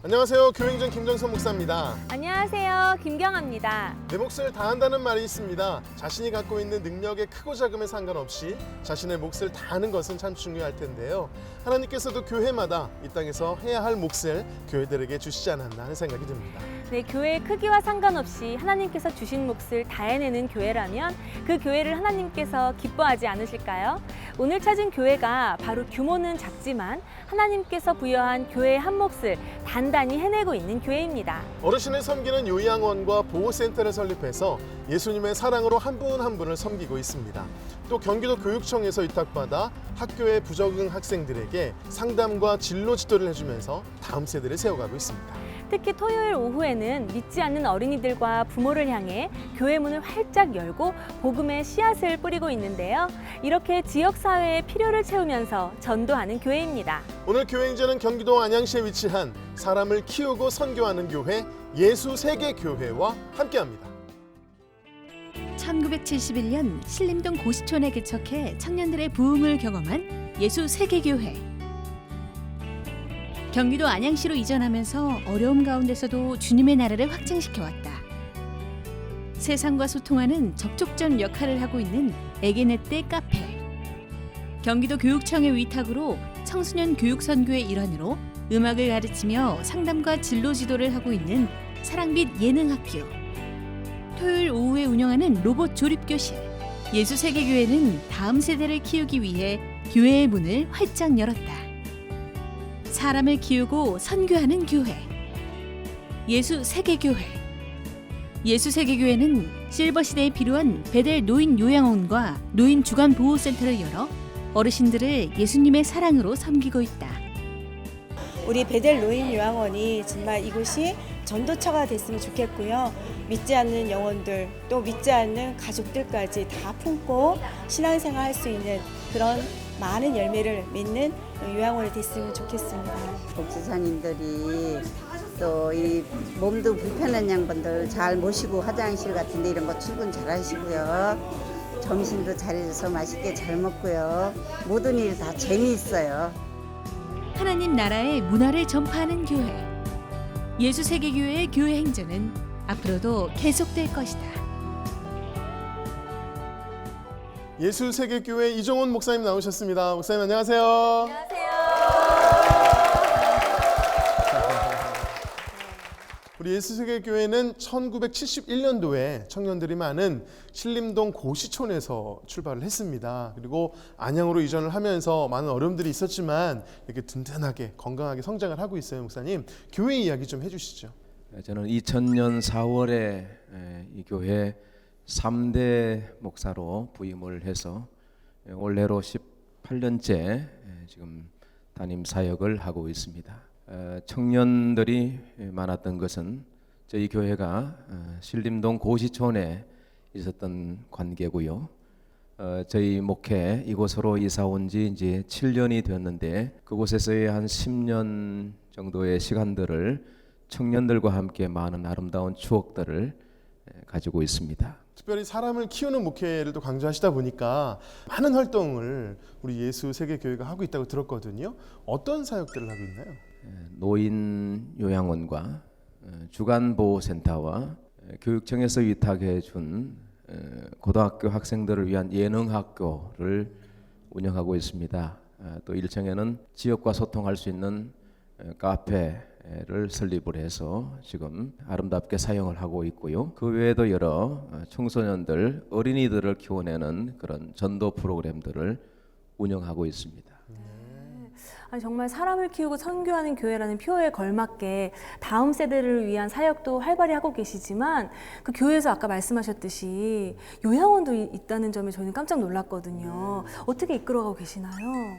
안녕하세요. 교행전 김정선 목사입니다. 안녕하세요. 김경아입니다. 내 몫을 다한다는 말이 있습니다. 자신이 갖고 있는 능력의 크고 작음에 상관없이 자신의 몫을 다하는 것은 참 중요할 텐데요. 하나님께서도 교회마다 이 땅에서 해야 할 몫을 교회들에게 주시지 않았나 하는 생각이 듭니다. 네, 교회의 크기와 상관없이 하나님께서 주신 몫을 다해내는 교회라면 그 교회를 하나님께서 기뻐하지 않으실까요? 오늘 찾은 교회가 바로 규모는 작지만 하나님께서 부여한 교회의 한 몫을 단단히 해내고 있는 교회입니다. 어르신을 섬기는 요양원과 보호센터를 설립해서 예수님의 사랑으로 한 분 한 분을 섬기고 있습니다. 또 경기도 교육청에서 위탁받아 학교의 부적응 학생들에게 상담과 진로 지도를 해주면서 다음 세대를 세워가고 있습니다. 특히 토요일 오후에는 믿지 않는 어린이들과 부모를 향해 교회 문을 활짝 열고 복음의 씨앗을 뿌리고 있는데요. 이렇게 지역사회의 필요를 채우면서 전도하는 교회입니다. 오늘 교행전은 경기도 안양시에 위치한 사람을 키우고 선교하는 교회 예수세계교회와 함께합니다. 1971년 신림동 고시촌에 개척해 청년들의 부흥을 경험한 예수세계교회. 경기도 안양시로 이전하면서 어려움 가운데서도 주님의 나라를 확장시켜왔다. 세상과 소통하는 접촉점 역할을 하고 있는 에게네떼 카페. 경기도 교육청의 위탁으로 청소년 교육 선교의 일환으로 음악을 가르치며 상담과 진로 지도를 하고 있는 사랑빛 예능학교. 토요일 오후에 운영하는 로봇 조립교실. 예수세계교회는 다음 세대를 키우기 위해 교회의 문을 활짝 열었다. 사람을 키우고 선교하는 교회. 예수세계교회. 예수세계교회는 실버시대에 필요한 베델 노인 요양원과 노인 주간 보호센터를 열어 어르신들을 예수님의 사랑으로 섬기고 있다. 우리 베델 노인 요양원이 정말 이곳이 전도처가 됐으면 좋겠고요. 믿지 않는 영혼들, 또 믿지 않는 가족들까지 다 품고 신앙생활 할 수 있는 그런 많은 열매를 맺는 요양원이 됐으면 좋겠습니다. 복지사님들이 또 이 몸도 불편한 양반들 잘 모시고 화장실 같은 데 이런 거 출근 잘 하시고요. 점심도 잘해줘서 맛있게 잘 먹고요. 모든 일 다 재미있어요. 하나님 나라의 문화를 전파하는 교회. 예수세계교회의 교회 행전은 앞으로도 계속될 것이다. 예수세계교회 이종훈 목사님 나오셨습니다. 목사님 안녕하세요. 안녕하세요. 우리 예수세계교회는 1971년도에 청년들이 많은 신림동 고시촌에서 출발을 했습니다. 그리고 안양으로 이전을 하면서 많은 어려움들이 있었지만 이렇게 든든하게 건강하게 성장을 하고 있어요. 목사님, 교회 이야기 좀 해주시죠. 저는 2000년 4월에 이 교회 3대 목사로 부임을 해서 올해로 18년째 지금 담임 사역을 하고 있습니다. 청년들이 많았던 것은 저희 교회가 신림동 고시촌에 있었던 관계고요. 저희 목회 이곳으로 이사 온 지 이제 7년이 되었는데 그곳에서의 한 10년 정도의 시간들을 청년들과 함께 많은 아름다운 추억들을 가지고 있습니다. 특별히 사람을 키우는 목회를 또 강조하시다 보니까 많은 활동을 우리 예수세계교회가 하고 있다고 들었거든요. 어떤 사역들을 하고 있나요? 노인 요양원과 주간보호센터와 교육청에서 위탁해 준 고등학교 학생들을 위한 예능학교를 운영하고 있습니다. 또 일청에는 지역과 소통할 수 있는 카페를 설립을 해서 지금 아름답게 사용을 하고 있고요. 그 외에도 여러 청소년들, 어린이들을 키워내는 그런 전도 프로그램들을 운영하고 있습니다. 아니, 정말 사람을 키우고 선교하는 교회라는 표에 걸맞게 다음 세대를 위한 사역도 활발히 하고 계시지만 그 교회에서 아까 말씀하셨듯이 요양원도 있다는 점에 저희는 깜짝 놀랐거든요. 어떻게 이끌어가고 계시나요?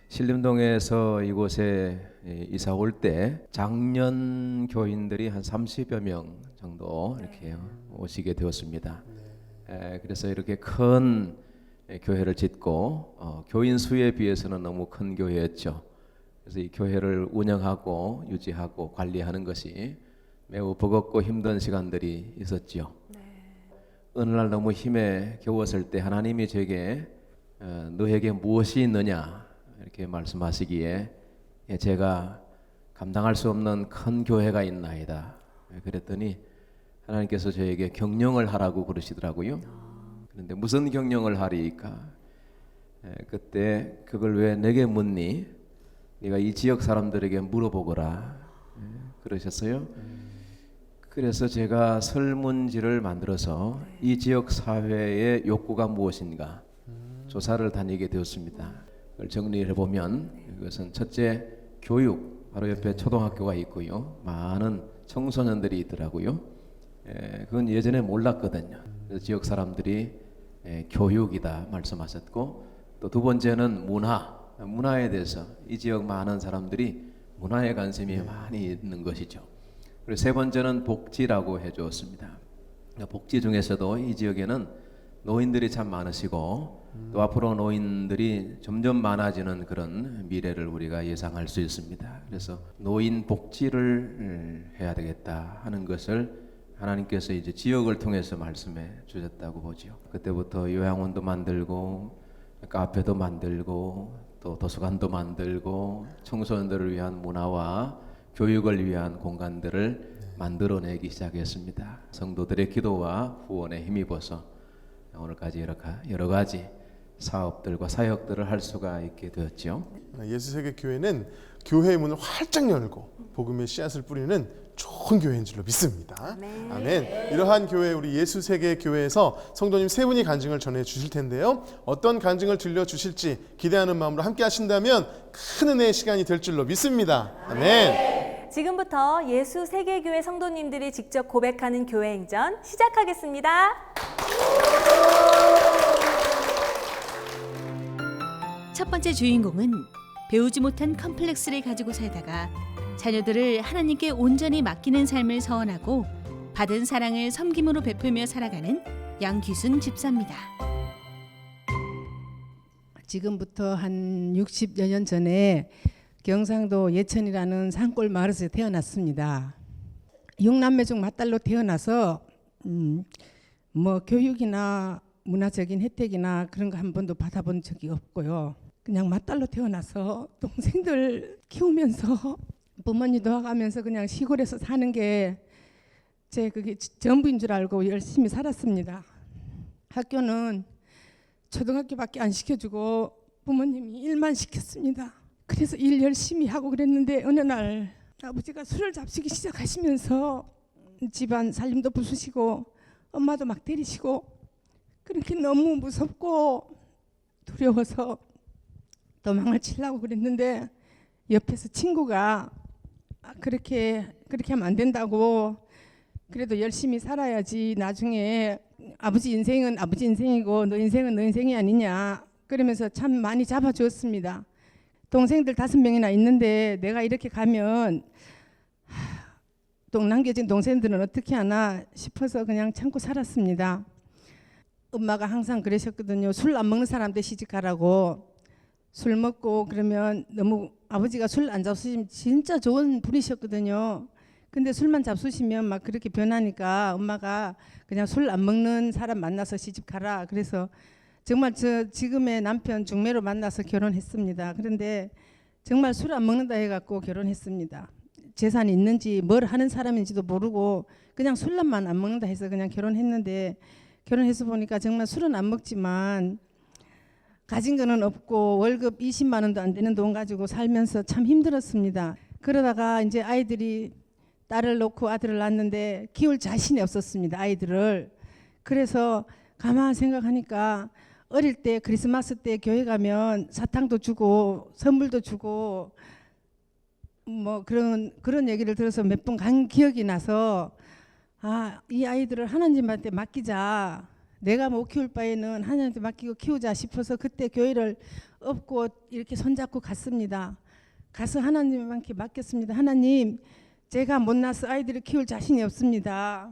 신림동에서 이곳에 이사 올 때 작년 교인들이 한 30여 명 정도 이렇게 오시게 되었습니다. 그래서 이렇게 큰 교회를 짓고 교인 수에 비해서는 너무 큰 교회였죠. 그래서 이 교회를 운영하고 유지하고 관리하는 것이 매우 버겁고 힘든 시간들이 있었죠. 어느 날 너무 힘에 겨웠을 때 하나님이 제게 너에게 무엇이 있느냐 이렇게 말씀하시기에 제가 감당할 수 없는 큰 교회가 있나이다. 그랬더니 하나님께서 저에게 경영을 하라고 그러시더라고요. 그런데 무슨 경영을 하리까? 그때 그걸 왜 내게 묻니? 네가 이 지역 사람들에게 물어보거라. 그러셨어요. 그래서 제가 설문지를 만들어서 이 지역 사회의 욕구가 무엇인가 조사를 다니게 되었습니다. 그걸 정리해 보면 이것은 첫째 교육, 바로 옆에 초등학교가 있고요. 많은 청소년들이 있더라고요. 그건 예전에 몰랐거든요. 그래서 지역 사람들이 교육이다 말씀하셨고, 또 두 번째는 문화에 대해서 이 지역 많은 사람들이 문화에 관심이 많이 있는 것이죠. 그리고 세 번째는 복지라고 해주었습니다. 복지 중에서도 이 지역에는 노인들이 참 많으시고 또 앞으로 노인들이 점점 많아지는 그런 미래를 우리가 예상할 수 있습니다. 그래서 노인 복지를 해야 되겠다 하는 것을 하나님께서 이제 지역을 통해서 말씀해 주셨다고 보죠. 그때부터 요양원도 만들고 카페도 만들고 또 도서관도 만들고 청소년들을 위한 문화와 교육을 위한 공간들을 만들어내기 시작했습니다. 성도들의 기도와 후원에 힘입어서 오늘까지 여러 가지 사업들과 사역들을 할 수가 있게 되었죠. 예수세계교회는 교회의 문을 활짝 열고 복음의 씨앗을 뿌리는 좋은 교회인 줄로 믿습니다. 아멘. 이러한 교회, 우리 예수세계교회에서 성도님 세 분이 간증을 전해 주실 텐데요. 어떤 간증을 들려주실지 기대하는 마음으로 함께 하신다면 큰 은혜의 시간이 될 줄로 믿습니다. 아멘. 지금부터 예수세계교회 성도님들이 직접 고백하는 교회 행전 시작하겠습니다. 첫 번째 주인공은 배우지 못한 컴플렉스를 가지고 살다가 자녀들을 하나님께 온전히 맡기는 삶을 서원하고 받은 사랑을 섬김으로 베풀며 살아가는 양귀순 집사입니다. 지금부터 한 60여 년 전에 경상도 예천이라는 산골 마을에서 태어났습니다. 6남매 중 맏딸로 태어나서 뭐 교육이나 문화적인 혜택이나 그런 거 한 번도 받아본 적이 없고요. 그냥 맏딸로 태어나서 동생들 키우면서 부모님 도와가면서 그냥 시골에서 사는 게 그게 전부인 줄 알고 열심히 살았습니다. 학교는 초등학교밖에 안 시켜주고 부모님이 일만 시켰습니다. 그래서 일 열심히 하고 그랬는데 어느 날 아버지가 술을 잡수기 시작하시면서 집안 살림도 부수시고 엄마도 막 때리시고, 그렇게 너무 무섭고 두려워서 도망을 치려고 그랬는데 옆에서 친구가 그렇게 하면 안 된다고, 그래도 열심히 살아야지 나중에 아버지 인생은 아버지 인생이고 너 인생은 너 인생이 아니냐, 그러면서 참 많이 잡아주었습니다. 동생들 5명이나 있는데 내가 이렇게 가면 또 남겨진 동생들은 어떻게 하나 싶어서 그냥 참고 살았습니다. 엄마가 항상 그러셨거든요. 술 안 먹는 사람들 시집가라고. 술 먹고 그러면 너무, 아버지가 술 안 잡수시면 진짜 좋은 분이셨거든요. 근데 술만 잡수시면 막 그렇게 변하니까 엄마가 그냥 술 안 먹는 사람 만나서 시집가라. 그래서 정말 저 지금의 남편 중매로 만나서 결혼했습니다. 그런데 정말 술 안 먹는다 해갖고 결혼했습니다. 재산이 있는지 뭘 하는 사람인지도 모르고 그냥 술만 안 먹는다 해서 그냥 결혼했는데, 결혼해서 보니까 정말 술은 안 먹지만 가진 거는 없고 월급 20만 원도 안 되는 돈 가지고 살면서 참 힘들었습니다. 그러다가 이제 아이들이 딸을 놓고 아들을 낳았는데 키울 자신이 없었습니다. 아이들을. 그래서 가만 생각하니까 어릴 때 크리스마스 때 교회 가면 사탕도 주고 선물도 주고 뭐 그런 얘기를 들어서 몇 번 간 기억이 나서, 이 아이들을 하나님한테 맡기자, 내가 못 키울 바에는 하나님한테 맡기고 키우자 싶어서 그때 교회를 업고 이렇게 손잡고 갔습니다. 가서 하나님한테 맡겼습니다. 하나님, 제가 못 낳아서 아이들을 키울 자신이 없습니다.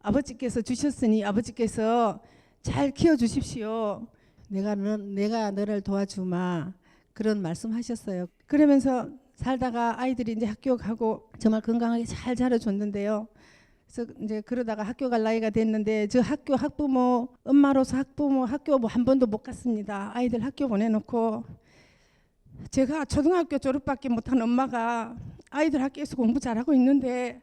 아버지께서 주셨으니 아버지께서 잘 키워주십시오. 내가 너를 도와주마, 그런 말씀하셨어요. 그러면서 살다가 아이들이 이제 학교 가고 정말 건강하게 잘 자라줬는데요. 그래서 이제 그러다가 학교 갈 나이가 됐는데 저 학교 학부모, 엄마로서 학부모 학교 뭐 한 번도 못 갔습니다. 아이들 학교 보내놓고 제가 초등학교 졸업밖에 못한 엄마가 아이들 학교에서 공부 잘하고 있는데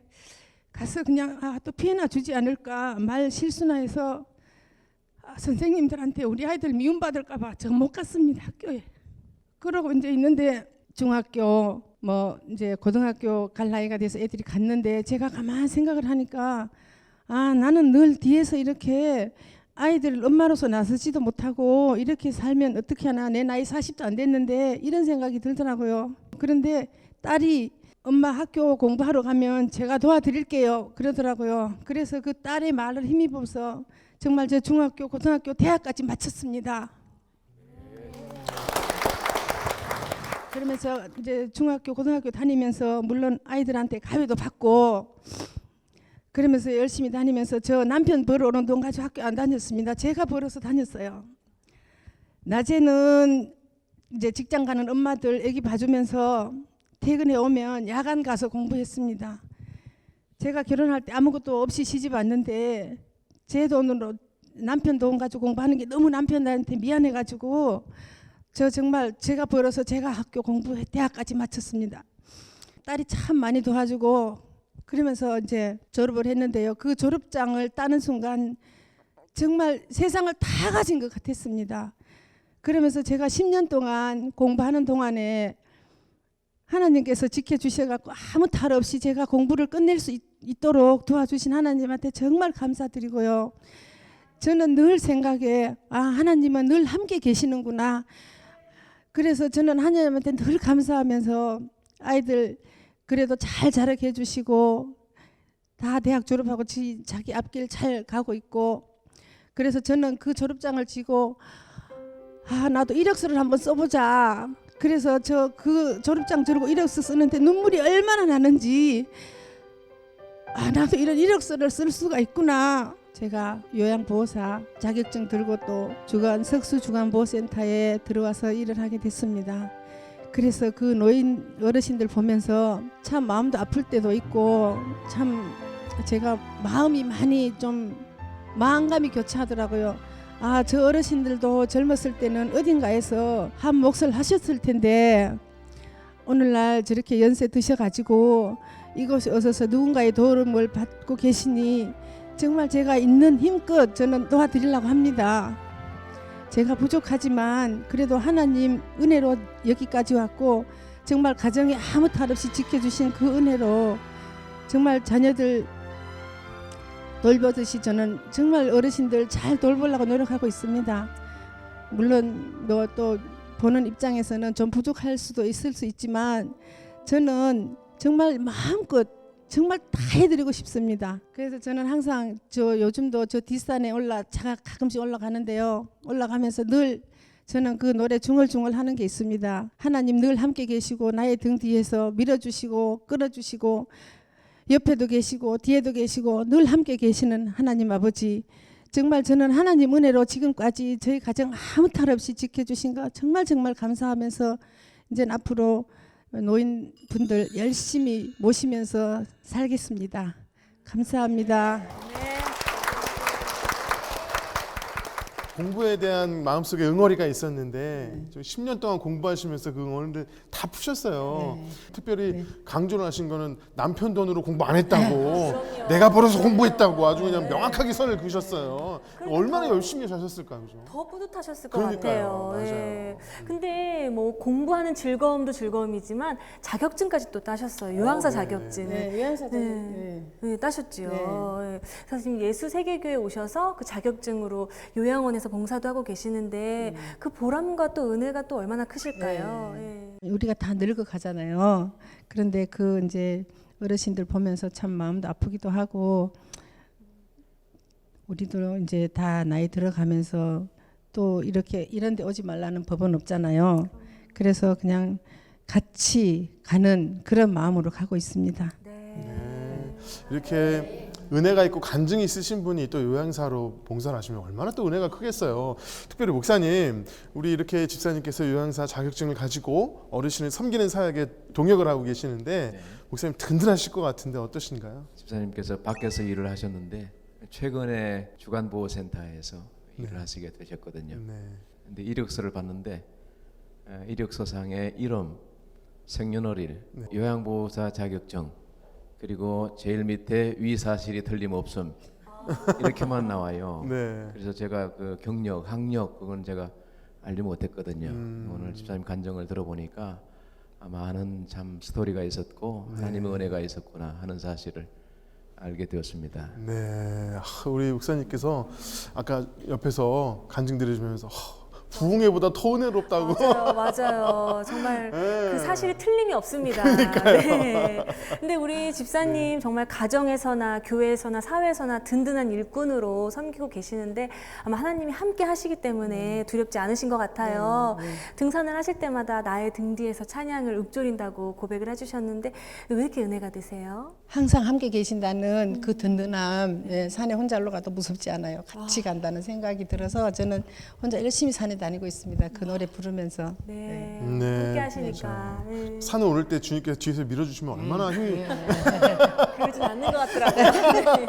가서 그냥 또 피해나 주지 않을까 말 실수나 해서 선생님들한테 우리 아이들 미움받을까 봐 저 못 갔습니다, 학교에. 그러고 이제 있는데 중학교 뭐 이제 고등학교 갈 나이가 돼서 애들이 갔는데 제가 가만히 생각을 하니까 나는 늘 뒤에서 이렇게 아이들 엄마로서 나서지도 못하고 이렇게 살면 어떻게 하나, 내 나이 40도 안 됐는데 이런 생각이 들더라고요. 그런데 딸이 엄마 학교 공부하러 가면 제가 도와드릴게요 그러더라고요. 그래서 그 딸의 말을 힘입어서 정말 저 중학교, 고등학교, 대학까지 마쳤습니다. 그러면서 이제 중학교, 고등학교 다니면서 물론 아이들한테 가위도 받고 그러면서 열심히 다니면서 저 남편 벌어오는 돈 가지고 학교 안 다녔습니다. 제가 벌어서 다녔어요. 낮에는 이제 직장 가는 엄마들 애기 봐주면서 퇴근해 오면 야간 가서 공부했습니다. 제가 결혼할 때 아무것도 없이 시집 왔는데 제 돈으로 남편 돈 가지고 공부하는 게 너무 남편한테 미안해가지고 저 정말 제가 벌어서 제가 학교 공부해 대학까지 마쳤습니다. 딸이 참 많이 도와주고 그러면서 이제 졸업을 했는데요. 그 졸업장을 따는 순간 정말 세상을 다 가진 것 같았습니다. 그러면서 제가 10년 동안 공부하는 동안에 하나님께서 지켜주셔갖고 아무 탈 없이 제가 공부를 끝낼 수 있도록 도와주신 하나님한테 정말 감사드리고요. 저는 늘 생각에 하나님은 늘 함께 계시는구나. 그래서 저는 하나님한테 늘 감사하면서 아이들 그래도 잘 자라게 해주시고 다 대학 졸업하고 자기 앞길 잘 가고 있고 그래서 저는 그 졸업장을 쥐고 나도 이력서를 한번 써보자. 그래서 저 그 졸업장 들고 이력서 쓰는데 눈물이 얼마나 나는지 나도 이런 이력서를 쓸 수가 있구나. 제가 요양보호사 자격증 들고 또 석수주간보호센터에 들어와서 일을 하게 됐습니다. 그래서 그 노인 어르신들 보면서 참 마음도 아플 때도 있고 참 제가 마음이 많이 좀 마음감이 교차하더라고요. 저 어르신들도 젊었을 때는 어딘가에서 한 몫을 하셨을 텐데 오늘날 저렇게 연세 드셔가지고 이곳에 오셔서 누군가의 도움을 받고 계시니 정말 제가 있는 힘껏 저는 도와드리려고 합니다. 제가 부족하지만 그래도 하나님 은혜로 여기까지 왔고 정말 가정에 아무 탈 없이 지켜주신 그 은혜로 정말 자녀들 돌보듯이 저는 정말 어르신들 잘 돌보려고 노력하고 있습니다. 물론 또 보는 입장에서는 좀 부족할 수도 있을 수 있지만 저는 정말 마음껏 정말 다 해드리고 싶습니다. 그래서 저는 항상 요즘도 저 뒷산에 차가 가끔씩 올라가는데요. 올라가면서 늘 저는 그 노래 중얼중얼 하는 게 있습니다. 하나님 늘 함께 계시고 나의 등 뒤에서 밀어주시고 끌어주시고 옆에도 계시고 뒤에도 계시고 늘 함께 계시는 하나님 아버지, 정말 저는 하나님 은혜로 지금까지 저희 가정 아무 탈 없이 지켜주신 거 정말 감사하면서 이제 앞으로 노인분들 열심히 모시면서 살겠습니다. 감사합니다. 공부에 대한 마음속에 응어리가 있었는데 좀 10년 동안 공부하시면서 그 응어리를 다 푸셨어요. 특별히 강조를 하신 거는 남편 돈으로 공부 안 했다고 내가 벌어서 공부했다고 아주 그냥 명확하게 선을 그으셨어요. 얼마나 열심히 사셨을까, 그죠? 더 뿌듯하셨을 것 그러니까요. 같아요. 맞아요. 예. 근데 뭐 공부하는 즐거움도 즐거움이지만 자격증까지 또 따셨어요. 요양사 자격증. 요양사 네, 따셨지요. 예. 사실 예수세계교회 오셔서 그 자격증으로 요양원에서 봉사도 하고 계시는데 그 보람과 또 은혜가 또 얼마나 크실까요? 예. 우리가 다 늙어 가잖아요. 그런데 그 이제 어르신들 보면서 참 마음도 아프기도 하고 우리도 이제 다 나이 들어가면서 또 이렇게 이런 데 오지 말라는 법은 없잖아요. 그래서 그냥 같이 가는 그런 마음으로 가고 있습니다. 네. 이렇게 은혜가 있고 간증이 있으신 분이 또 요양사로 봉사를 하시면 얼마나 또 은혜가 크겠어요. 특별히 목사님, 우리 이렇게 집사님께서 요양사 자격증을 가지고 어르신을 섬기는 사역에 동역을 하고 계시는데 목사님 든든하실 것 같은데 어떠신가요? 집사님께서 밖에서 일을 하셨는데 최근에 주간보호센터에서 일을 하시게 되셨거든요. 네. 근데 이력서를 봤는데 이력서상의 이름 생년월일, 네. 요양보호사 자격증, 그리고 제일 밑에 위사실이 틀림없음 이렇게만 나와요. 네. 그래서 제가 그 경력, 학력 그건 제가 알지 못했거든요. 오늘 집사님 간증을 들어보니까 많은 참 스토리가 있었고 하나님의 은혜가 있었구나 하는 사실을 알게 되었습니다. 네. 우리 목사님께서 아까 옆에서 간증 들으시면서 부흥회보다 더 은혜롭다고. 맞아요. 정말 네. 그 사실이 틀림이 없습니다. 네. 근데 우리 집사님 정말 가정에서나 교회에서나 사회에서나 든든한 일꾼으로 섬기고 계시는데 아마 하나님이 함께 하시기 때문에 두렵지 않으신 것 같아요. 등산을 하실 때마다 나의 등 뒤에서 찬양을 읊조린다고 고백을 해주셨는데 왜 이렇게 은혜가 되세요? 항상 함께 계신다는 그 든든함, 예, 산에 혼자 올라가도 무섭지 않아요. 같이 간다는 생각이 들어서 저는 혼자 열심히 산에 다니고 있습니다. 그 노래 부르면서. 네. 네, 함께 하시니까. 네. 산에 오를 때 주님께서 뒤에서 밀어주시면 얼마나 힘이. 그러진 않는 것 같더라고요.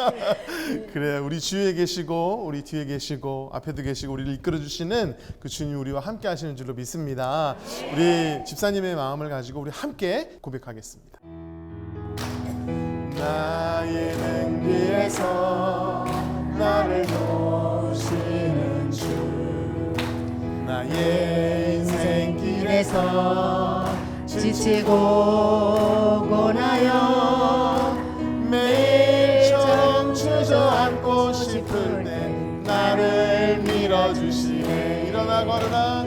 그래, 우리 주위에 계시고 우리 뒤에 계시고 앞에도 계시고 우리를 이끌어 주시는 그 주님 우리와 함께 하시는 줄로 믿습니다. 우리 집사님의 마음을 가지고 우리 함께 고백하겠습니다. 나의 등 뒤에서 나를 도우시는 주, 나의 인생길에서 지치고 고나여 매일처럼 주저앉고 싶을 때 나를 밀어주시네. 일어나 걸어라,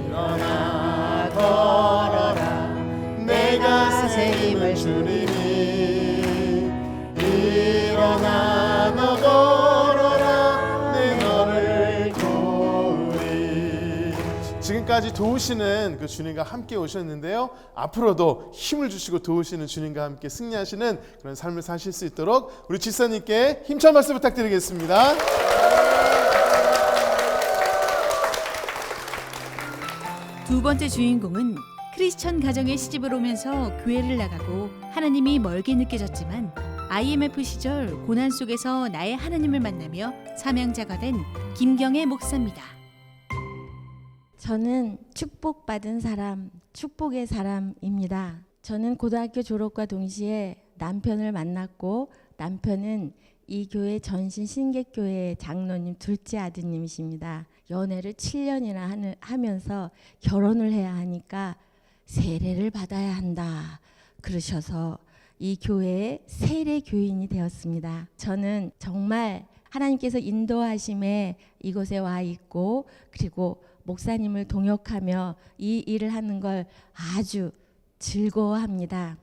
일어나 걸어라, 내가 새 힘을 주리니. 일어나 너 걸어라, 내 너를 도우리. 지금까지 도우시는 그 주님과 함께 오셨는데요, 앞으로도 힘을 주시고 도우시는 주님과 함께 승리하시는 그런 삶을 사실 수 있도록 우리 집사님께 힘찬 말씀 부탁드리겠습니다. 두 번째 주인공은 크리스천 가정에 시집을 오면서 교회를 나가고 하나님이 멀게 느껴졌지만 IMF 시절 고난 속에서 나의 하나님을 만나며 사명자가 된 김경애 목사입니다. 저는 축복받은 사람, 축복의 사람입니다. 저는 고등학교 졸업과 동시에 남편을 만났고 남편은 이 교회 전신 신객교회 장로님 둘째 아드님이십니다. 연애를 7년이나 하면서 결혼을 해야 하니까 세례를 받아야 한다 그러셔서 이 교회의 세례 교인이 되었습니다. 저는 정말 하나님께서 인도하심에 이곳에 와 있고 그리고 목사님을 동역하며 이 일을 하는 걸 아주 즐거워합니다.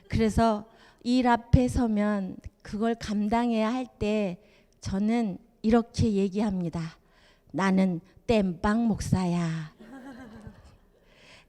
그래서 일 앞에 서면 그걸 감당해야 할 때 저는 이렇게 얘기합니다. 나는 땜빵 목사야.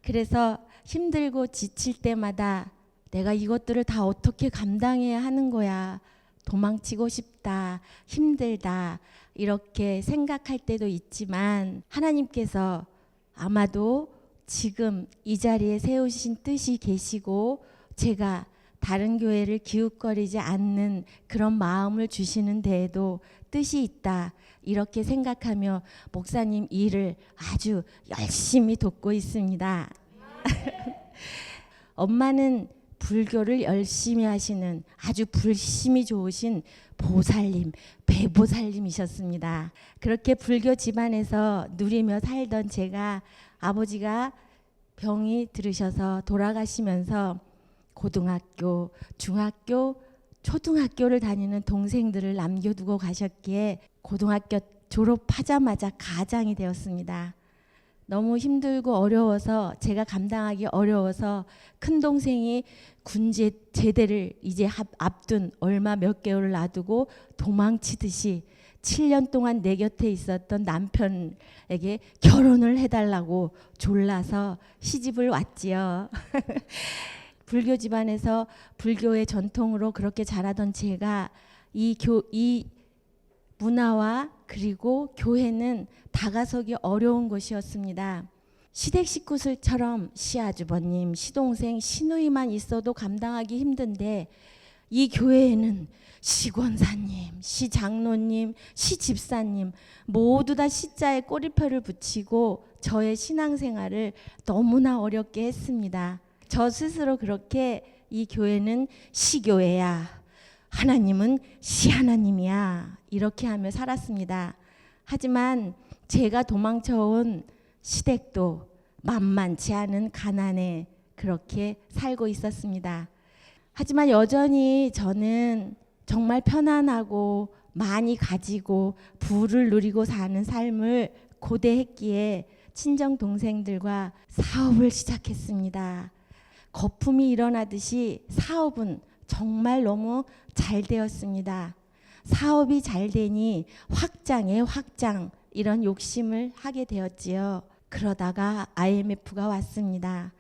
그래서 힘들고 지칠 때마다 내가 이것들을 다 어떻게 감당해야 하는 거야. 도망치고 싶다. 힘들다. 이렇게 생각할 때도 있지만 하나님께서 아마도 지금 이 자리에 세우신 뜻이 계시고 제가 다른 교회를 기웃거리지 않는 그런 마음을 주시는 데에도 뜻이 있다. 이렇게 생각하며 목사님 일을 아주 열심히 돕고 있습니다. 엄마는 불교를 열심히 하시는 아주 불심이 좋으신 보살님, 배보살님이셨습니다. 그렇게 불교 집안에서 누리며 살던 제가 아버지가 병이 들으셔서 돌아가시면서 고등학교, 중학교, 초등학교를 다니는 동생들을 남겨두고 가셨기에 고등학교 졸업하자마자 가장이 되었습니다. 너무 힘들고 어려워서 제가 감당하기 어려워서 큰 동생이 군제 제대를 이제 앞둔 얼마 몇 개월을 놔두고 도망치듯이 7년 동안 내 곁에 있었던 남편에게 결혼을 해달라고 졸라서 시집을 왔지요. 불교 집안에서 불교의 전통으로 그렇게 자라던 제가 이 문화와 그리고 교회는 다가서기 어려운 곳이었습니다. 시댁 식구들처럼 시아주버님, 시동생, 시누이만 있어도 감당하기 힘든데 이 교회에는 시권사님, 시장로님, 시집사님 모두 다 시자에 꼬리표를 붙이고 저의 신앙생활을 너무나 어렵게 했습니다. 저 스스로 그렇게 이 교회는 시교회야, 하나님은 시하나님이야 이렇게 하며 살았습니다. 하지만 제가 도망쳐온 시댁도 만만치 않은 가난에 그렇게 살고 있었습니다. 하지만 여전히 저는 정말 편안하고 많이 가지고 부를 누리고 사는 삶을 고대했기에 친정 동생들과 사업을 시작했습니다. 거품이 일어나듯이 사업은 정말 너무 잘 되었습니다. 사업이 잘 되니 확장에 확장 이런 욕심을 하게 되었지요. 그러다가 IMF가 왔습니다.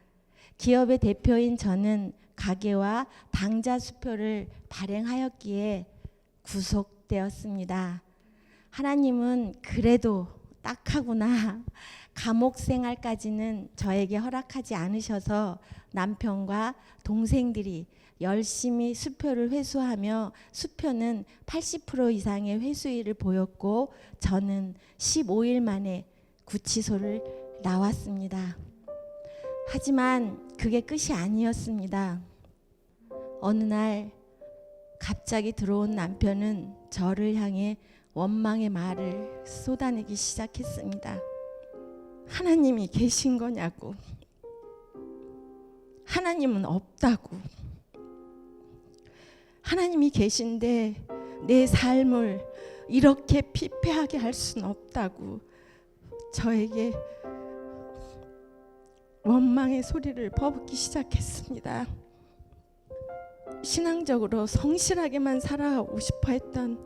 기업의 대표인 저는 가계와 당자 수표를 발행하였기에 구속되었습니다. 하나님은 그래도 딱하구나. 감옥 생활까지는 저에게 허락하지 않으셔서 남편과 동생들이 열심히 수표를 회수하며 수표는 80% 이상의 회수율을 보였고 저는 15일 만에 구치소를 나왔습니다. 하지만 그게 끝이 아니었습니다. 어느 날 갑자기 들어온 남편은 저를 향해 원망의 말을 쏟아내기 시작했습니다. 하나님이 계신 거냐고. 하나님은 없다고. 하나님이 계신데 내 삶을 이렇게 피폐하게 할 수는 없다고 저에게 원망의 소리를 퍼붓기 시작했습니다. 신앙적으로 성실하게만 살아가고 싶어 했던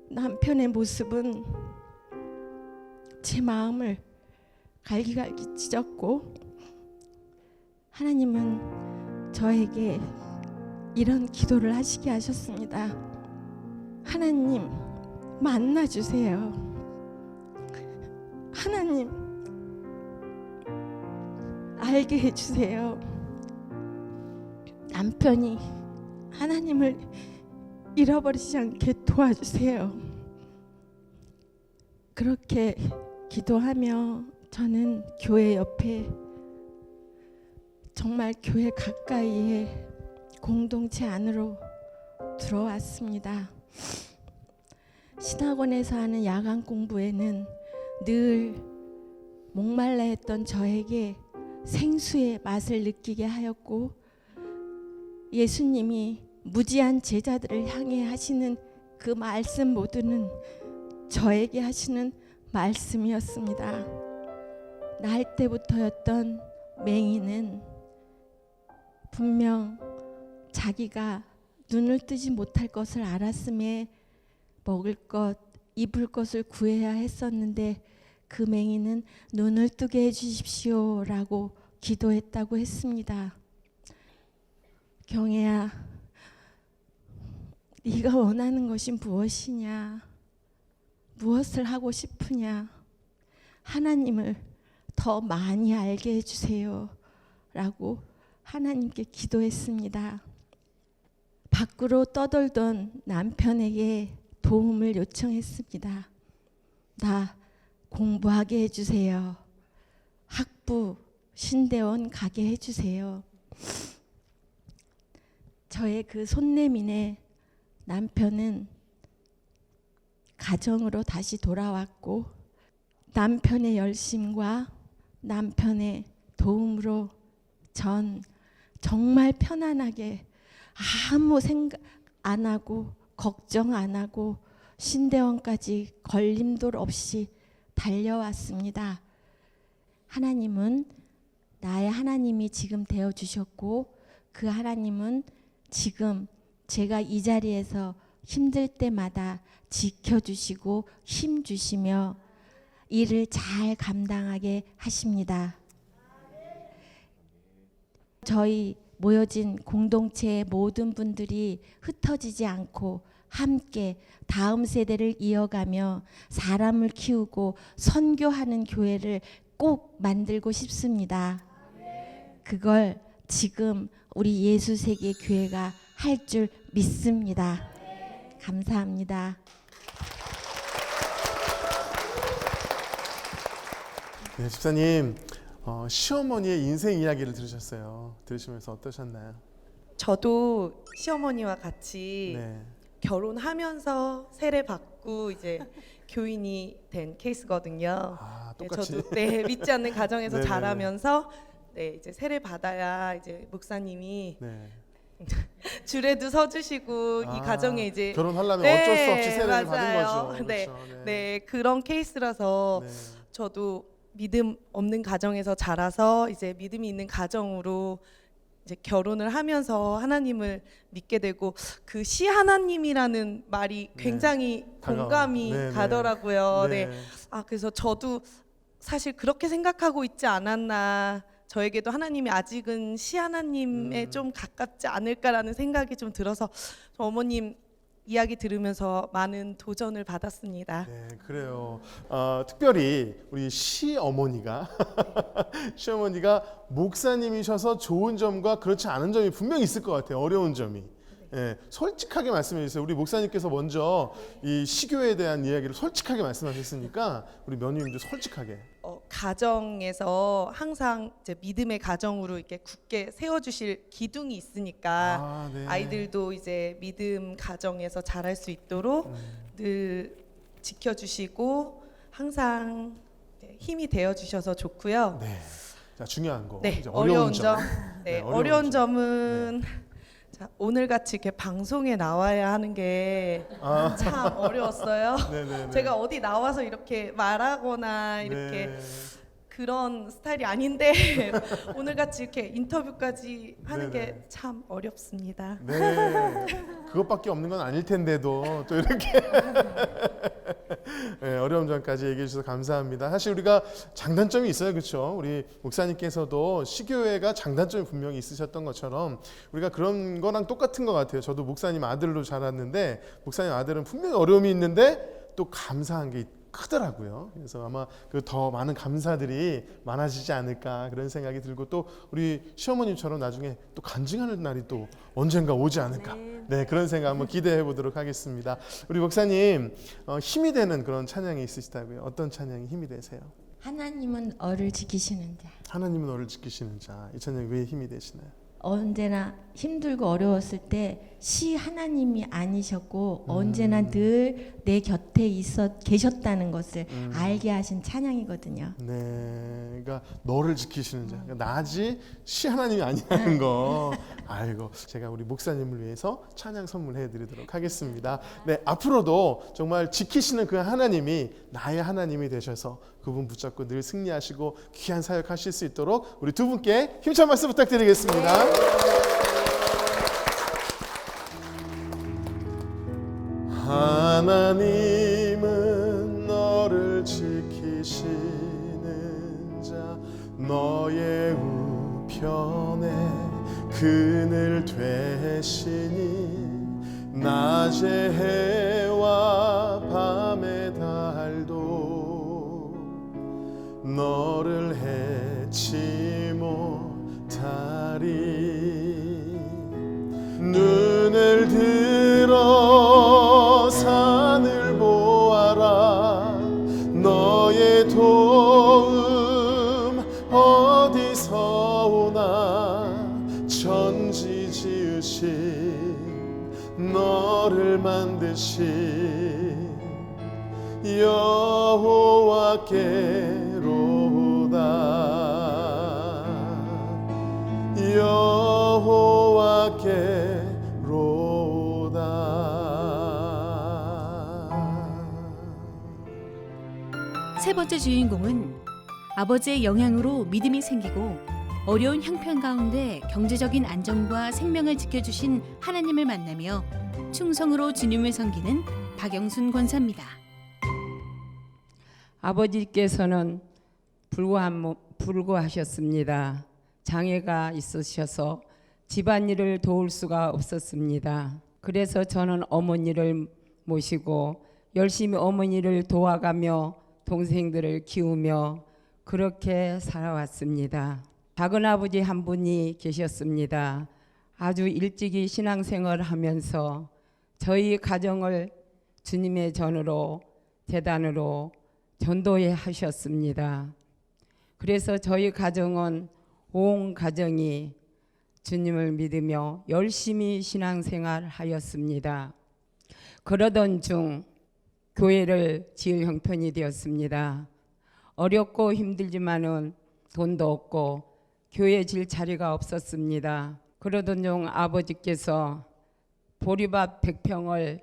남편의 모습은 제 마음을 갈기갈기 찢었고, 하나님은 저에게 이런 기도를 하시게 하셨습니다. 하나님, 만나주세요. 하나님, 알게 해주세요. 남편이 하나님을 잃어버리지 않게 도와주세요. 그렇게 기도하며 저는 교회 옆에, 정말 교회 가까이에 공동체 안으로 들어왔습니다. 신학원에서 하는 야간 공부에는 늘 목말라 했던 저에게 생수의 맛을 느끼게 하였고, 예수님이 무지한 제자들을 향해 하시는 그 말씀 모두는 저에게 하시는 말씀이었습니다. 날 때부터였던 맹인은 분명 자기가 눈을 뜨지 못할 것을 알았음에 먹을 것, 입을 것을 구해야 했었는데 그 맹인은 눈을 뜨게 해주십시오라고 기도했다고 했습니다. 경애야, 네가 원하는 것이 무엇이냐? 무엇을 하고 싶으냐? 하나님을 더 많이 알게 해주세요 라고 하나님께 기도했습니다. 밖으로 떠돌던 남편에게 도움을 요청했습니다. 나 공부하게 해주세요. 학부, 신대원 가게 해주세요. 저의 그 손내민에 남편은 가정으로 다시 돌아왔고, 남편의 열심과 남편의 도움으로 전 정말 편안하게 아무 생각 안 하고 걱정 안 하고 신대원까지 걸림돌 없이 달려왔습니다. 하나님은 나의 하나님이 지금 되어 주셨고, 그 하나님은 지금 제가 이 자리에서 힘들 때마다 지켜주시고 힘주시며 일을 잘 감당하게 하십니다. 저희 모여진 공동체의 모든 분들이 흩어지지 않고 함께 다음 세대를 이어가며 사람을 키우고 선교하는 교회를 꼭 만들고 싶습니다. 그걸 지금 우리 예수세계 교회가 할 줄 믿습니다. 감사합니다. 네, 집사님, 시어머니의 인생 이야기를 들으셨어요. 들으시면서 어떠셨나요? 저도 시어머니와 같이 네. 결혼하면서 세례받고 이제 교인이 된 케이스거든요. 아, 네, 똑같이. 저도 믿지 않는 가정에서 네네. 자라면서 이제 세례 받아야 이제 목사님이 네. 줄에도 서주시고 이 아, 가정에 이제 결혼하려면 어쩔 수 없이 세례를 받은 맞아요. 거죠. 네, 그렇죠. 네 그런 케이스라서 네. 저도 믿음 없는 가정에서 자라서 이제 믿음이 있는 가정으로 이제 결혼을 하면서 하나님을 믿게 되고 그 시 하나님이라는 말이 네. 굉장히 다가와. 공감이 네, 네. 가더라고요. 네. 네. 그래서 저도 사실 그렇게 생각하고 있지 않았나. 저에게도 하나님이 아직은 시 하나님에 좀 가깝지 않을까라는 생각이 좀 들어서 어머님 이야기 들으면서 많은 도전을 받았습니다. 네, 그래요. 특별히 우리 시어머니가 시어머니가 목사님이셔서 좋은 점과 그렇지 않은 점이 분명히 있을 것 같아요. 어려운 점이. 예, 솔직하게 말씀해 주세요. 우리 목사님께서 먼저 이 시교에 대한 이야기를 솔직하게 말씀하셨으니까 우리 며느님도 솔직하게. 가정에서 항상 이제 믿음의 가정으로 이렇게 굳게 세워주실 기둥이 있으니까 네. 아이들도 이제 믿음 가정에서 자랄 수 있도록 늘 지켜주시고 항상 힘이 되어주셔서 좋고요. 네. 자, 중요한 거. 네, 이제 어려운 점. 네, 어려운 점. 점은 자, 오늘 같이 이렇게 방송에 나와야 하는 게 참 어려웠어요. 네네네. 제가 어디 나와서 이렇게 말하거나 이렇게 네. 그런 스타일이 아닌데 오늘 같이 이렇게 인터뷰까지 하는 네네. 게 참 어렵습니다. 네, 그것밖에 없는 건 아닐 텐데도 또 이렇게 네, 어려운 점까지 얘기해 주셔서 감사합니다. 사실 우리가 장단점이 있어요, 그렇죠? 우리 목사님께서도 시교회가 장단점이 분명히 있으셨던 것처럼 우리가 그런 거랑 똑같은 것 같아요. 저도 목사님 아들로 자랐는데 목사님 아들은 분명히 어려움이 있는데 또 감사한 게 크더라고요. 그래서 아마 그 더 많은 감사들이 많아지지 않을까 그런 생각이 들고 또 우리 시어머님처럼 나중에 또 간증하는 날이 또 언젠가 오지 않을까. 네, 그런 생각 한번 기대해 보도록 하겠습니다. 우리 목사님 힘이 되는 그런 찬양이 있으시다고요? 어떤 찬양이 힘이 되세요? 하나님은 어를 지키시는 자. 하나님은 너를 지키시는 자. 이 찬양이 왜 힘이 되시나요? 언제나 힘들고 어려웠을 때 시 하나님이 아니셨고 언제나 늘 내 곁에 계셨다는 것을 알게 하신 찬양이거든요. 네, 그러니까 너를 지키시는 자. 그러니까 나지 시 하나님이 아니라는 거. 아이고, 제가 우리 목사님을 위해서 찬양 선물해드리도록 하겠습니다. 네, 앞으로도 정말 지키시는 그 하나님이 나의 하나님이 되셔서 그분 붙잡고 늘 승리하시고 귀한 사역하실 수 있도록 우리 두 분께 힘찬 말씀 부탁드리겠습니다. 하나님은 너를 지키시는 자, 너의 우편에 그늘 되시니 낮의 해와 밤의 달도 너를 해치 못하리. 눈을 들어 산을 보아라. 너의 도움 어디서 오나. 천지 지으신 너를 만드신 여호와께로다. 세 번째 주인공은 아버지의 영향으로 믿음이 생기고 어려운 형편 가운데 경제적인 안정과 생명을 지켜주신 하나님을 만나며 충성으로 주님을 섬기는 박영순 권사입니다. 아버지께서는 불구하셨습니다. 장애가 있으셔서 집안일을 도울 수가 없었습니다. 그래서 저는 어머니를 모시고 열심히 어머니를 도와가며 동생들을 키우며 그렇게 살아왔습니다. 작은 아버지 한 분이 계셨습니다. 아주 일찍이 신앙생활을 하면서 저희 가정을 주님의 전으로 제단으로 전도해 하셨습니다. 그래서 저희 가정은 온 가정이 주님을 믿으며 열심히 신앙생활 하였습니다. 그러던 중 교회를 지을 형편이 되었습니다. 어렵고 힘들지만은 돈도 없고 교회 질 자리가 없었습니다. 그러던 중 아버지께서 보리밭 100평을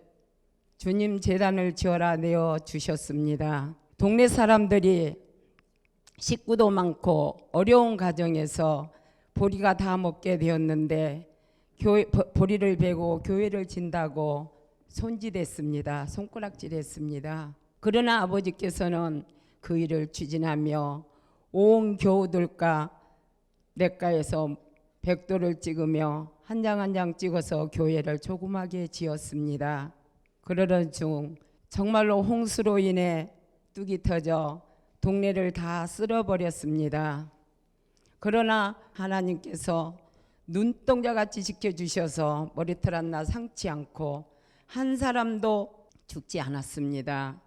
주님 재단을 지어라 내어 주셨습니다. 동네 사람들이 식구도 많고 어려운 가정에서 보리가 다 먹게 되었는데 보리를 베고 교회를 진다고 손짓했습니다. 손가락질했습니다. 그러나 아버지께서는 그 일을 추진하며 온 교우들과 냇가에서 백도를 찍으며 한 장 한 장 찍어서 교회를 조그맣게 지었습니다. 그러던 중 정말로 홍수로 인해 뚝이 터져 동네를 다 쓸어버렸습니다. 그러나 하나님께서 눈동자같이 지켜주셔서 머리털 하나 상치 않고 한 사람도 죽지 않았습니다.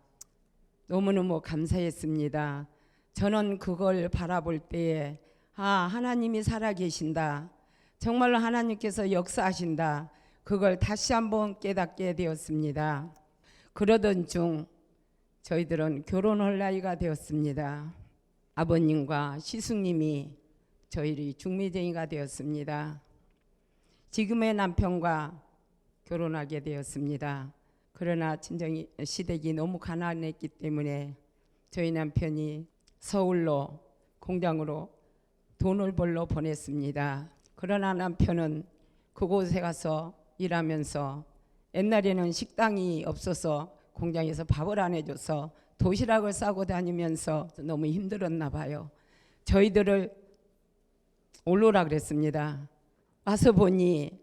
너무너무 감사했습니다. 저는 그걸 바라볼 때에 하나님이 살아계신다. 정말로 하나님께서 역사하신다. 그걸 다시 한번 깨닫게 되었습니다. 그러던 중 저희들은 결혼할 나이가 되었습니다. 아버님과 시숙님이 저희들이 중매쟁이가 되었습니다. 지금의 남편과 결혼하게 되었습니다. 그러나 친정이 시댁이 너무 가난했기 때문에 저희 남편이 서울로 공장으로 돈을 벌러 보냈습니다. 그러나 남편은 그곳에 가서 일하면서 옛날에는 식당이 없어서 공장에서 밥을 안 해줘서 도시락을 싸고 다니면서 너무 힘들었나 봐요. 저희들을 올라오라 그랬습니다. 와서 보니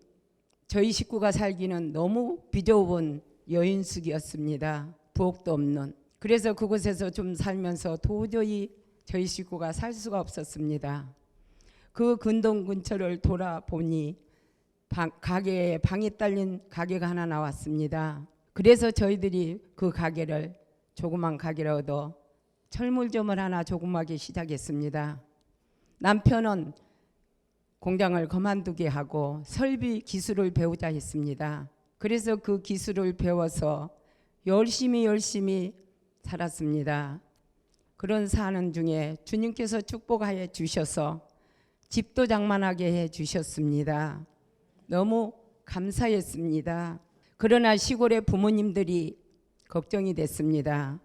저희 식구가 살기는 너무 비좁은 여인숙이었습니다. 부엌도 없는. 그래서 그곳에서 좀 살면서 도저히 저희 식구가 살 수가 없었습니다. 그 근동 근처를 돌아보니 가게에 방이 딸린 가게가 하나 나왔습니다. 그래서 저희들이 그 가게를 조그만 가게라도 철물점을 하나 조그맣게 시작했습니다. 남편은 공장을 그만두게 하고 설비 기술을 배우자 했습니다. 그래서 그 기술을 배워서 열심히 살았습니다. 그런 사는 중에 주님께서 축복하여 주셔서 집도 장만하게 해 주셨습니다. 너무 감사했습니다. 그러나 시골의 부모님들이 걱정이 됐습니다.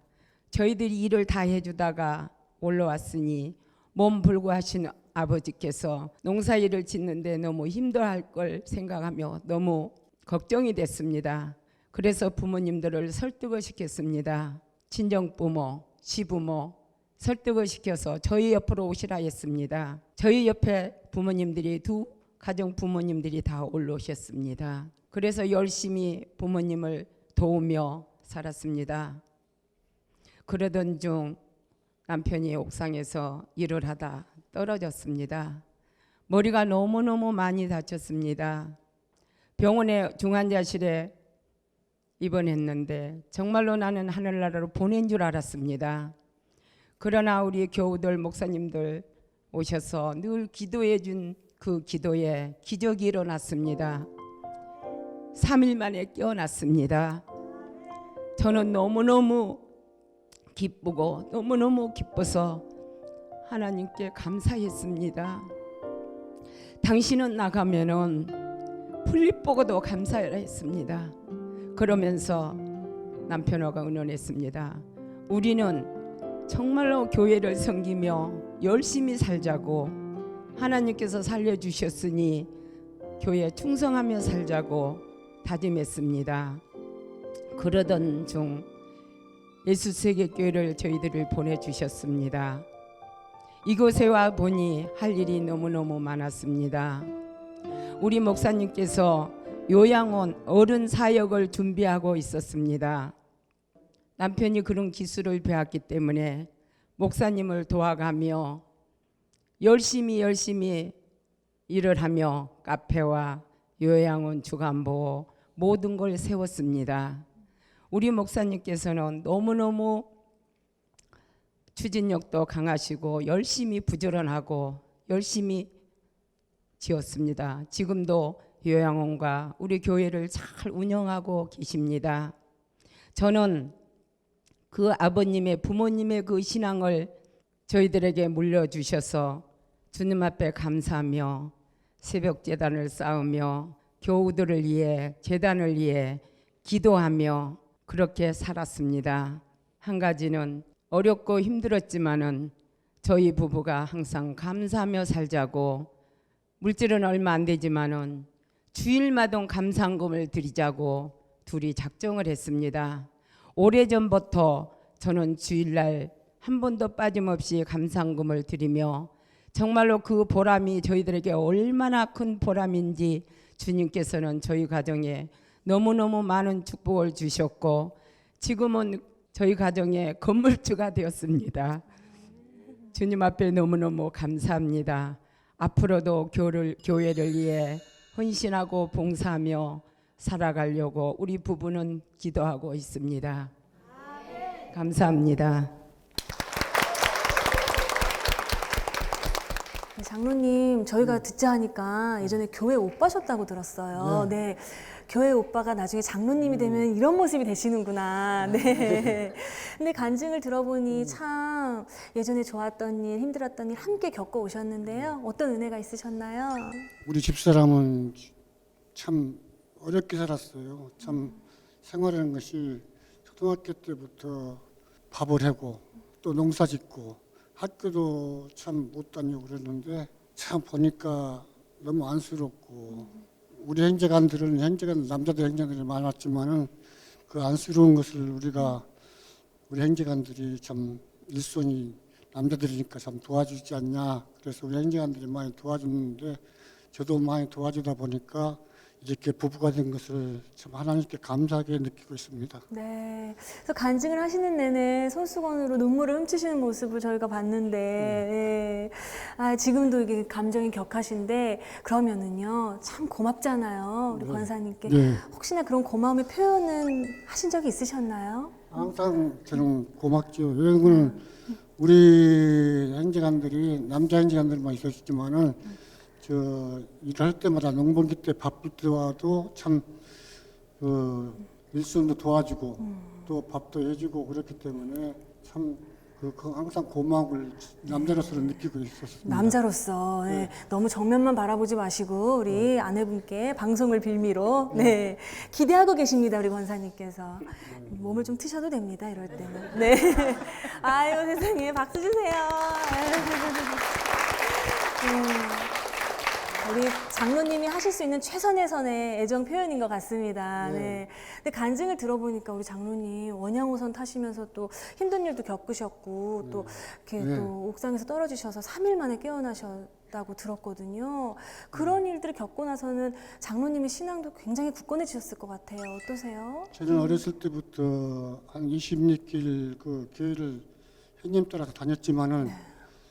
저희들이 일을 다 해주다가 올라왔으니 몸 불구하신 아버지께서 농사일을 짓는데 너무 힘들어할 걸 생각하며 너무 걱정이 됐습니다. 그래서 부모님들을 설득을 시켰습니다. 친정부모, 시부모 설득을 시켜서 저희 옆으로 오시라 했습니다. 저희 옆에 부모님들이 두 가정 부모님들이 다 올라오셨습니다. 그래서 열심히 부모님을 도우며 살았습니다. 그러던 중 남편이 옥상에서 일을 하다 떨어졌습니다. 머리가 너무너무 많이 다쳤습니다. 병원에 중환자실에 입원했는데 정말로 나는 하늘나라로 보낸 줄 알았습니다. 그러나 우리 교우들 목사님들 오셔서 늘 기도해 준 그 기도에 기적이 일어났습니다. 3일 만에 깨어났습니다. 저는 너무너무 기쁘고 너무너무 기뻐서 하나님께 감사했습니다. 당신은 나가면은 풀립 보고도 감사해라 했습니다. 그러면서 남편하고 의논했습니다. 우리는 정말로 교회를 섬기며 열심히 살자고 하나님께서 살려주셨으니 교회에 충성하며 살자고 다짐했습니다. 그러던 중 예수세계교회를 저희들을 보내주셨습니다. 이곳에 와 보니 할 일이 너무너무 많았습니다. 우리 목사님께서 요양원 어른 사역을 준비하고 있었습니다. 남편이 그런 기술을 배웠기 때문에 목사님을 도와가며 열심히 일을 하며 카페와 요양원, 주간보 모든 걸 세웠습니다. 우리 목사님께서는 너무너무 추진력도 강하시고 열심히 부지런하고 열심히 지었습니다. 지금도 요양원과 우리 교회를 잘 운영하고 계십니다. 저는 그 아버님의 부모님의 그 신앙을 저희들에게 물려주셔서 주님 앞에 감사하며 새벽 제단을 쌓으며 교우들을 위해 제단을 위해 기도하며 그렇게 살았습니다. 한 가지는 어렵고 힘들었지만은 저희 부부가 항상 감사하며 살자고, 물질은 얼마 안 되지만은 주일마다 감사금을 드리자고 둘이 작정을 했습니다. 오래전부터 저는 주일날 한 번도 빠짐없이 감사금을 드리며 정말로 그 보람이 저희들에게 얼마나 큰 보람인지 주님께서는 저희 가정에 너무너무 많은 축복을 주셨고 지금은 저희 가정의 건물주가 되었습니다. 주님 앞에 너무너무 감사합니다. 앞으로도 교회를 위해 헌신하고 봉사하며 살아가려고 우리 부부는 기도하고 있습니다. 감사합니다. 네, 장로님, 저희가 듣자 하니까 예전에 교회 오빠셨다고 들었어요. 네. 교회 오빠가 나중에 장로님이 되면 이런 모습이 되시는구나. 네. 근데 간증을 들어보니 참 예전에 좋았던 일, 힘들었던 일 함께 겪어 오셨는데요. 어떤 은혜가 있으셨나요? 우리 집사람은 참 어렵게 살았어요. 참 생활하는 것이 초등학교 때부터 밥을 하고 또 농사 짓고 학교도 참 못 다니고 그랬는데 참 보니까 너무 안쓰럽고 우리 형제간들은 남자들 형제간들이 많았지만은 그 안쓰러운 것을 우리 형제간들이 참 일손이 남자들이니까 참 도와주지 않냐. 그래서 우리 형제간들이 많이 도와줬는데 저도 많이 도와주다 보니까 이렇게 부부가 된 것을 참 하나님께 감사하게 느끼고 있습니다. 네. 그래서 간증을 하시는 내내 손수건으로 눈물을 훔치시는 모습을 저희가 봤는데, 네. 아, 지금도 이게 감정이 격하신데, 그러면은요, 참 고맙잖아요. 우리 권사님께. 네. 혹시나 그런 고마움의 표현은 하신 적이 있으셨나요? 항상 저는 고맙죠. 왜냐면 우리 형제간들이 남자 형제간들만 있었지만은 저 일할 때마다 농번기 때 바쁠 때와도 참 일손도 도와주고 또 밥도 해주고 그렇기 때문에 참 항상 고마움을 남자로서는 느끼고 있었습니다. 남자로서 네. 너무 정면만 바라보지 마시고 우리 아내분께 방송을 빌미로 네. 기대하고 계십니다. 우리 권사님께서 몸을 좀 트셔도 됩니다. 이럴 때는. 네. 아유 세상에 박수 주세요. 우리 장로님이 하실 수 있는 최선의 선의 애정 표현인 것 같습니다. 네. 근데 간증을 들어보니까 우리 장로님 원양호선 타시면서 또 힘든 일도 겪으셨고 또 이렇게 또 옥상에서 떨어지셔서 3일 만에 깨어나셨다고 들었거든요. 그런 일들을 겪고 나서는 장로님의 신앙도 굉장히 굳건해지셨을 것 같아요. 어떠세요? 저는 어렸을 때부터 한 26길 그 교회를 형님 따라서 다녔지만은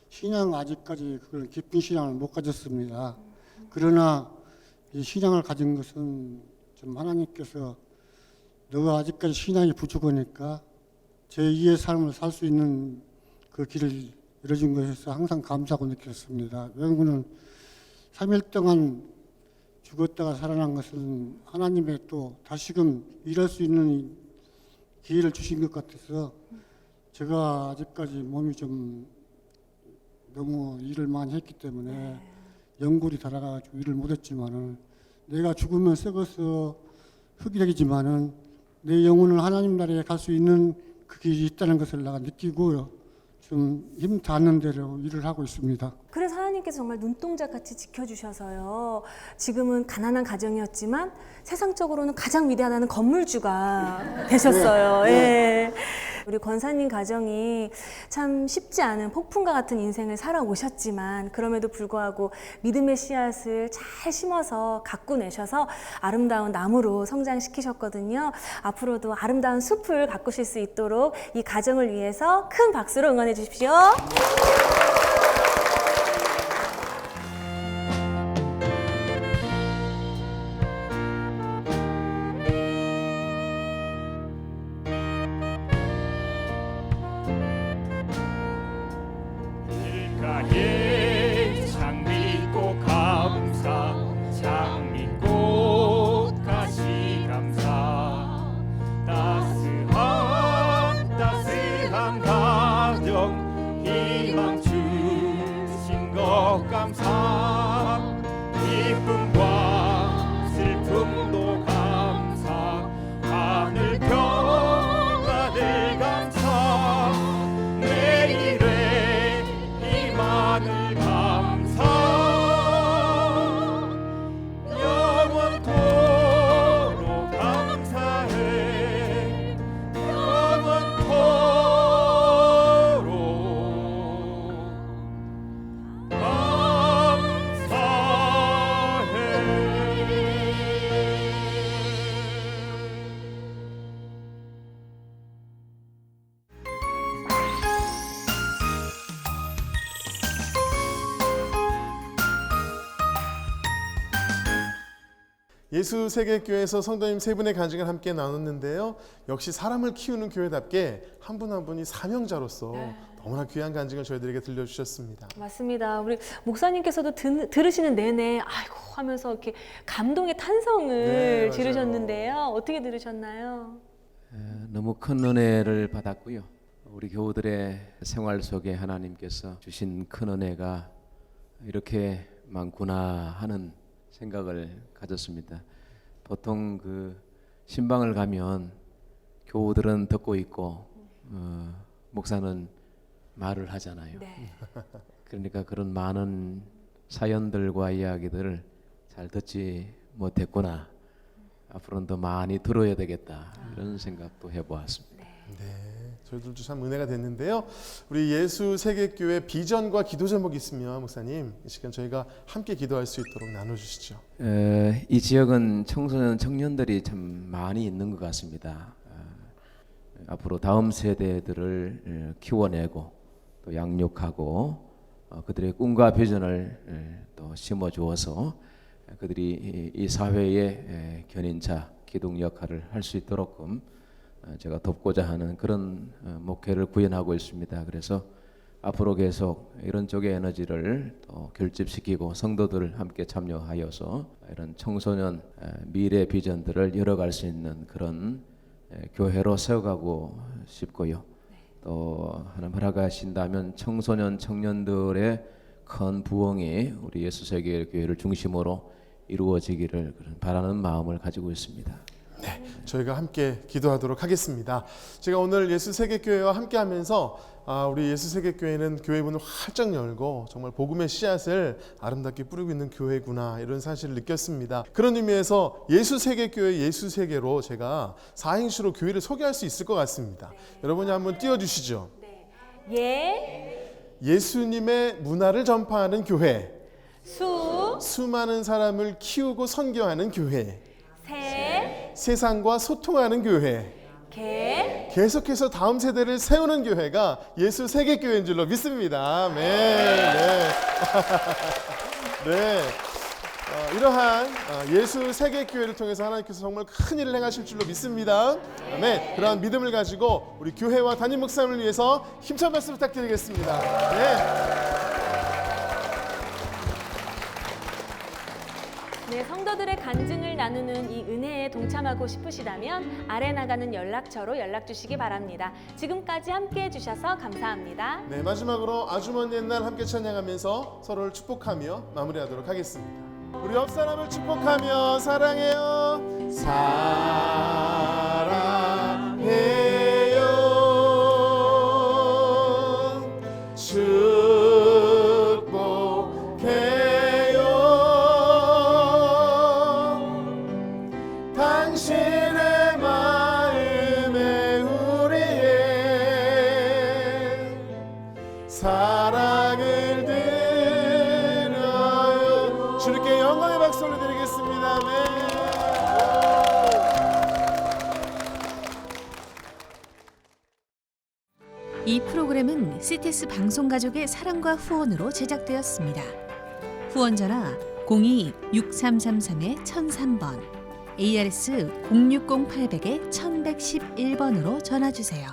신앙 아직까지 그런 깊은 신앙을 못 가졌습니다. 그러나 이 신앙을 가진 것은 좀 하나님께서 너가 아직까지 신앙이 부족하니까 제2의 삶을 살 수 있는 그 길을 열어준 것에서 항상 감사하고 느꼈습니다. 왜냐하면 3일 동안 죽었다가 살아난 것은 하나님의 또 다시금 일할 수 있는 기회를 주신 것 같아서 제가 아직까지 몸이 좀 너무 일을 많이 했기 때문에 연골이 달아가지고 일을 못했지만은 내가 죽으면 썩어서 흙이 되겠지만은 내 영혼을 하나님 나라에 갈 수 있는 그 길이 있다는 것을 내가 느끼고요. 좀 힘 닿는 대로 일을 하고 있습니다. 그래서 하나님께서 정말 눈동자같이 지켜주셔서요. 지금은 가난한 가정이었지만 세상적으로는 가장 위대하다는 건물주가 되셨어요. 예. 우리 권사님 가정이 참 쉽지 않은 폭풍과 같은 인생을 살아오셨지만 그럼에도 불구하고 믿음의 씨앗을 잘 심어서 가꾸내셔서 아름다운 나무로 성장시키셨거든요. 앞으로도 아름다운 숲을 가꾸실 수 있도록 이 가정을 위해서 큰 박수로 응원해 주십시오. 예수 세계교회에서 성도님 세 분의 간증을 함께 나눴는데요. 역시 사람을 키우는 교회답게 한 분 한 분이 사명자로서 너무나 귀한 간증을 저희들에게 들려주셨습니다. 맞습니다. 우리 목사님께서도 들으시는 내내 아이고 하면서 이렇게 감동의 탄성을 네, 맞아요. 지르셨는데요. 어떻게 들으셨나요? 너무 큰 은혜를 받았고요. 우리 교우들의 생활 속에 하나님께서 주신 큰 은혜가 이렇게 많구나 하는 생각을 가졌습니다. 보통 그 신방을 가면 교우들은 듣고 있고 목사는 말을 하잖아요. 네. 그러니까 그런 많은 사연들과 이야기들을 잘 듣지 못했구나. 앞으로는 더 많이 들어야 되겠다. 이런 생각도 해보았습니다. 네, 저희들도 참 은혜가 됐는데요. 우리 예수 세계교회 비전과 기도 제목이 있으면 목사님 이 시간 저희가 함께 기도할 수 있도록 나눠주시죠. 이 지역은 청소년 청년들이 참 많이 있는 것 같습니다. 앞으로 다음 세대들을 키워내고 또 양육하고 그들의 꿈과 비전을 또 심어주어서 그들이 이 사회의 견인차 기둥 역할을 할 수 있도록끔 제가 돕고자 하는 그런 목회를 구현하고 있습니다. 그래서 앞으로 계속 이런 쪽의 에너지를 또 결집시키고 성도들을 함께 참여하여서 이런 청소년 미래 비전들을 열어갈 수 있는 그런 교회로 세워가고 싶고요. 또 하나님 허락하신다면 청소년 청년들의 큰 부흥이 우리 예수 세계 교회를 중심으로 이루어지기를 바라는 마음을 가지고 있습니다. 네, 저희가 함께 기도하도록 하겠습니다. 제가 오늘 예수 세계교회와 함께하면서 우리 예수 세계교회는 교회 문을 활짝 열고 정말 복음의 씨앗을 아름답게 뿌리고 있는 교회구나 이런 사실을 느꼈습니다. 그런 의미에서 예수 세계교회 예수 세계로 제가 4행시로 교회를 소개할 수 있을 것 같습니다. 여러분이 한번 띄워주시죠. 예수님의 문화를 전파하는 교회. 수많은 사람을 키우고 선교하는 교회. 세상과 소통하는 교회. 계속해서 다음 세대를 세우는 교회가 예수 세계교회인 줄로 믿습니다. 네. 네. 이러한 예수 세계교회를 통해서 하나님께서 정말 큰 일을 행하실 줄로 믿습니다. 아멘. 그러한 믿음을 가지고 우리 교회와 담임 목사님을 위해서 힘찬 말씀 부탁드리겠습니다. 네, 성도들의 간증을 나누는 이 은혜에 동참하고 싶으시다면 아래 나가는 연락처로 연락 주시기 바랍니다. 지금까지 함께해 주셔서 감사합니다. 네, 마지막으로 아주 먼 옛날 함께 찬양하면서 서로를 축복하며 마무리하도록 하겠습니다. 우리 옆 사람을 축복하며 사랑해요. 사랑해요. 당신의 마음에 우리의 사랑을 드려요. 주님께 영광의 박수 올려드리겠습니다. 네. 이 프로그램은 CTS 방송가족의 사랑과 후원으로 제작되었습니다. 후원 전화 02-6333-1003번, ARS 060-800-1111번으로 전화 주세요.